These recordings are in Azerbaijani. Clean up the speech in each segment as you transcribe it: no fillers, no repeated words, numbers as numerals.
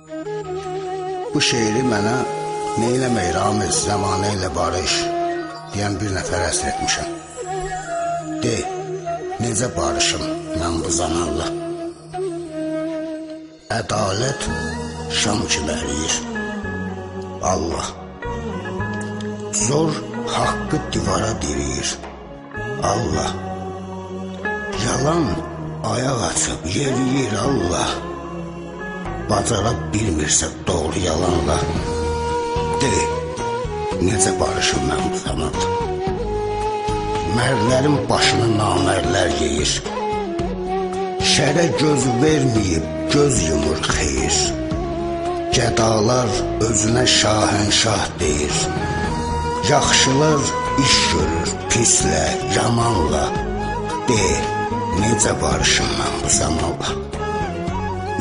Bu şeiri mənə neyləmək Ramiz, zamanə ilə barış deyən bir nəfər əsr etmişəm. De, necə barışım mən bu zamanla? Ədalət şam kimi əriyir. Allah zor haqqı divara diriyir. Allah yalan ayaq açıb yeriyir. Allah bacara bilmirsə doğru yalanla. De, necə barışım mən bu zamanda? Mərlərin başını namərlər yeyir. Şərə göz verməyib göz yumur xeyir. Gədalar özünə şahənşah deyir. Yaxşılar iş görür pislə, yamanla. De, necə barışım mən bu zamanla?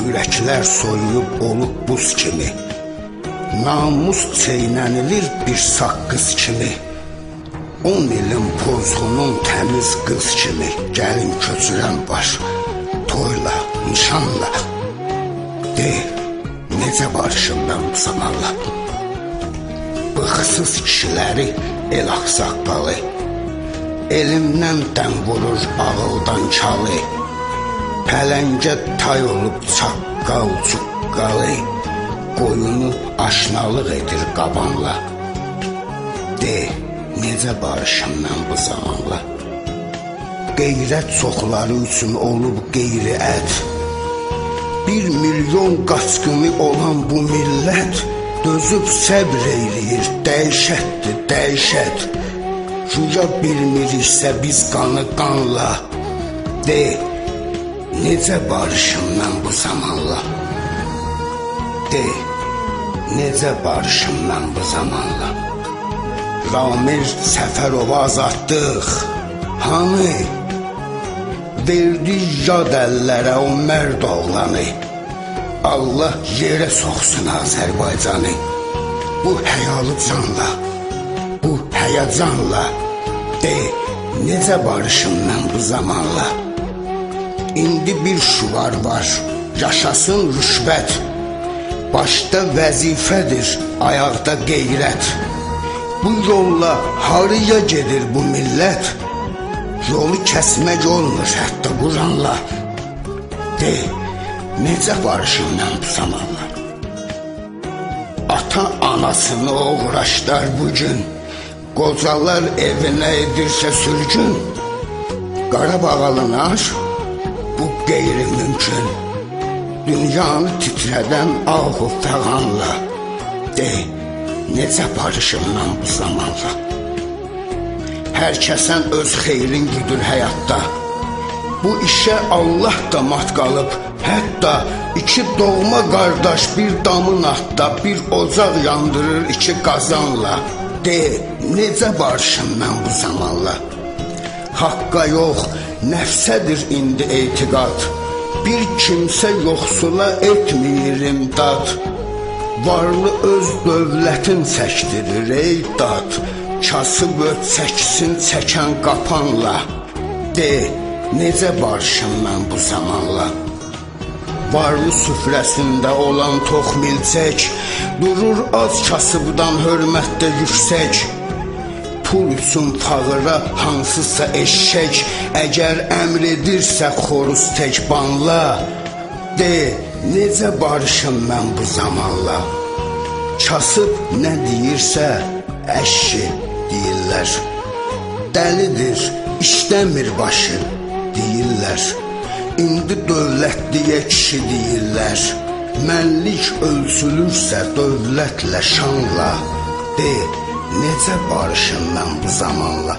Ürəklər soyuyub olub buz kimi. Namus çeynənilir bir saqqız kimi. 10 ilin pozğunun təmiz qız kimi. Gəlin köçürən baş, toyla, nişanla. De, necə barışım mən bu zamanla? Bıxsız kişiləri el axsaqqalı. Elimdən dən vurur ağıldan çalı. Pələngə tay olub çaqqal cuqqalı. Qoyunu aşnalıq edir qabanla. De, necə barışım mən bu zamanla? Qeyrət çoxları üçün olub qeyri ət. 1 milyon qaçqını olan bu millət dözüb səbr eyləyir, dəhşətdir, dəhşət. Rüya bilmiriksə biz qanı qanla. De, necə barışım mən bu zamanla? De, necə barışım mən bu zamanla? Ramir Səfərova azadlıq, hanı? Verdi yad əllərə o mərd oğlanı. Allah yerə soxsun Azərbaycanı. Bu həyalı canla, bu həyacanla. De, necə barışım mən bu zamanla? İndi bir şüvar var, yaşasın rüşvət. Başda vəzifədir, ayaqda qeyrət. Bu yolla harıya gedir bu millət? Yolu kəsmək olmur hətta Quranla. De, necə barışım mən bu zamanla? Ata anasını uğraşlar bugün. Qocalar evinə edirsə sürgün. Qarabağ alınar, bu qeyri-mümkün. Dünyanı titrədən ahu fəğanla. De, necə barışım mən bu zamanla? Hər kəsən öz xeyrin güdür həyatda. Bu işə Allah da mat qalıb. Hətta 2 doğma qardaş bir damın atda, bir ocaq yandırır 2 qazanla. De, necə barışım mən bu zamanla? Haqqa yox, nəfsədir indi etiqad. Bir kimsə yoxsula etmir imdad. Varlı öz dövlətin çəkdirir ey dad. Kasıb çəksin çəkən qapanla. De, necə barışım mən bu zamanla? Varlı süfrəsində olan tox milçək durur az kasıbdan hörmətdə yüksək. Pul üçün fağıra hansısa eşşək, əgər əmr edirsə xoruz tək banla. De, necə barışım mən bu zamanla? Kasıb nə deyirsə əşşi deyirlər. Dəlidir, işləmir başı deyirlər. İndi dövlətliyə kişi deyirlər. Mənlik ölçülürsə dövlətlə, şanla. De, necə barışım mən bu zamanla?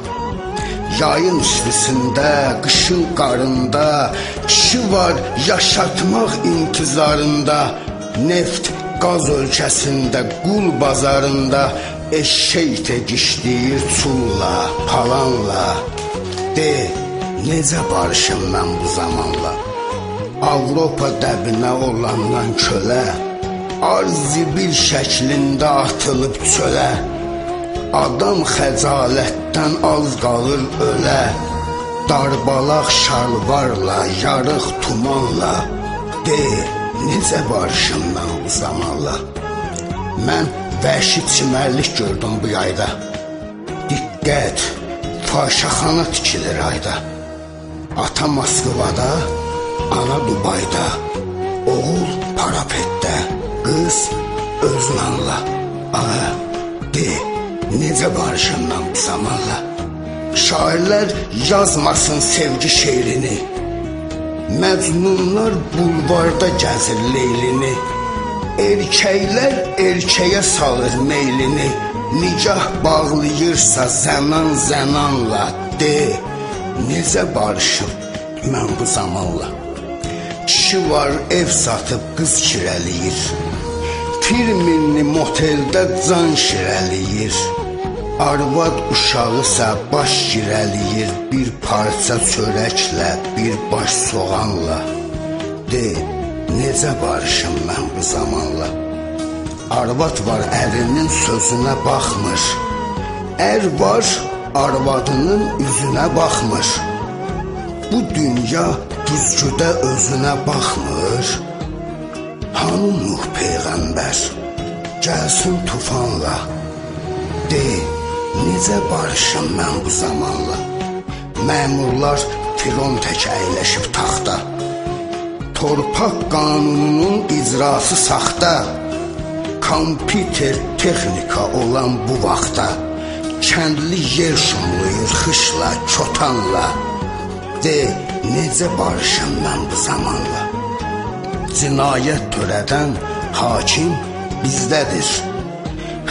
Yayın istisində, qışın qarında, kişi var yaşatmaq intizarında. Neft, qaz ölkəsində, qul bazarında, eşşək tegişləyir çulla, palanla. De, necə barışım mən bu zamanla? Avropa dəbinə olandan kölə, arzibil şəklində atılıb çölə. Adam xəcalətdən az qalır ölə. Darbalaq şalvarla, yarıq tumanla. De, necə barışım mən bu zamanla? Mən vəhşi çimərlik gördüm bu yayda. Diqqət, faşaxana tikilir ayda. Ata Moskvada, ana Dubayda, oğul parapetdə, qız özlanla. Ağa, de, necə barışım mən bu zamanla? Şairlər yazmasın sevgi şeirini, məcnunlar bulvarda gəzir leylini, erkəklər erkəyə salır meylini, nicah bağlayırsa zənan zənanla. De, necə barışım mən bu zamanla? Kişi var ev satıb qız kirəliyir, firminli moteldə can şirəliyir, arvad uşağısa baş girəliyir, bir parça çörəklə, bir baş soğanla. De, necə barışım mən bu zamanla? Arvad var ərinin sözünə baxmır, ər var arvadının üzünə baxmır. Bu dünya güzgüdə özünə baxmır. Hanı Nuh Peyğəmbər, gəlsin tufanla. De, necə barışım mən bu zamanla? Məmurlar firon tək əyləşib taxta, torpaq qanununun icrası saxta, kompüter texnika olan bu vaxtda, kəndli yer şumluyur xışla, çotanla. De, necə barışım mən bu zamanla? Cinayət törədən hakim bizdədir,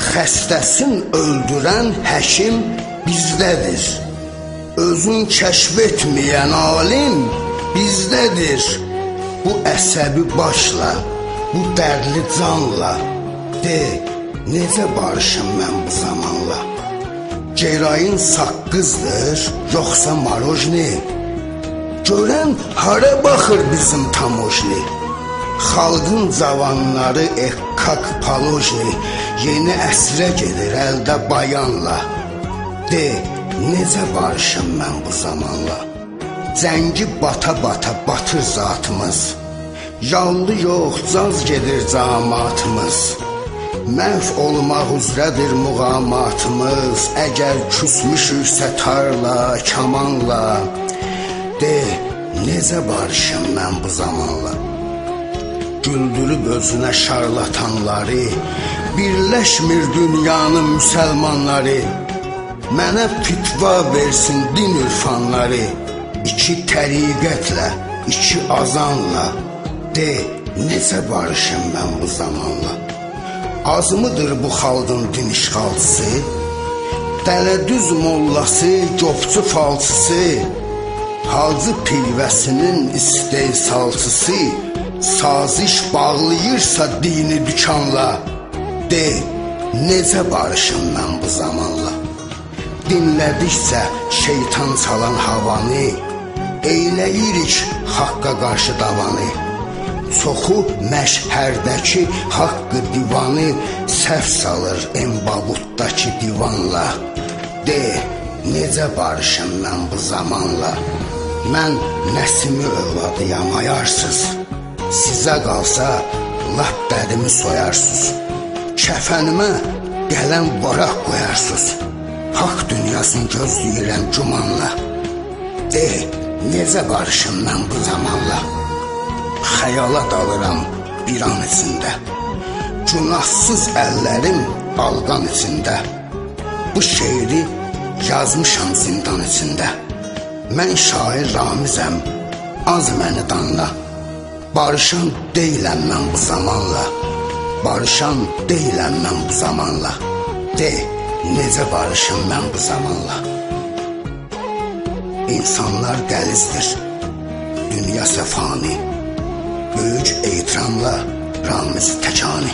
xəstəsin öldürən həkim bizdədir, özün kəşf etməyən alim bizdədir. Bu əsəbi başla, bu dərdli canla. De, necə barışım mən bu zamanla? Ceyrain saqqızdır, yoxsa marojni? Görən hara baxır bizim tamojni? Xalqın cavanları ekkak palojni, yeni əsrə gedir əldə bayanla. De, necə barışım mən bu zamanla? Zəngi bata-bata batır zatımız, yallı yox, caz gedir cəmaatımız. Məhv olmaq üzrədir muğamatımız, əgər küsmüşüksə tarla, kamanla. De, necə barışım mən bu zamanla? Güldürüb özünə şarlatanları, birləşmir dünyanın müsəlmanları. Mənə fitva versin din ürfanları, İki təriqətlə, iki azanla. De, necə barışım mən bu zamanla? Azmıdır bu xalqın din işğalçısı, dələdüz mollası, copçu falçısı, Hacı pilvəsinin istehsalçısı, saziş bağlayırsa dini dükanla. De, necə barışım mən bu zamanla? Dinlədikcə şeytan çalan havanı, eyləyirik haqqa qarşı davanı. Çoxu məşhərdəki haqqı divanı səhv salır embabutdakı divanla. De, necə barışım mən bu zamanla? Mən Nəsimi övladıyam ayarsız, sizə qalsa lap dədimi soyarsız, kəfənimə qələm varaq qoyarsız, haqq dünyasını gözləyirəm gümanla. De, necə barışım mən bu zamanla? Xəyala dalıram bir an içində, günahsız əllərim alqan içində. Bu şeiri yazmışam zindan içində. Mən şair Ramizəm, az məni danla. Barışan deyiləm mən bu zamanla, barışan deyiləm mən bu zamanla. De, necə barışım mən bu zamanla? İnsanlar qəlizdir, dünya səfani, böyük eytramla Ramiz Təkani.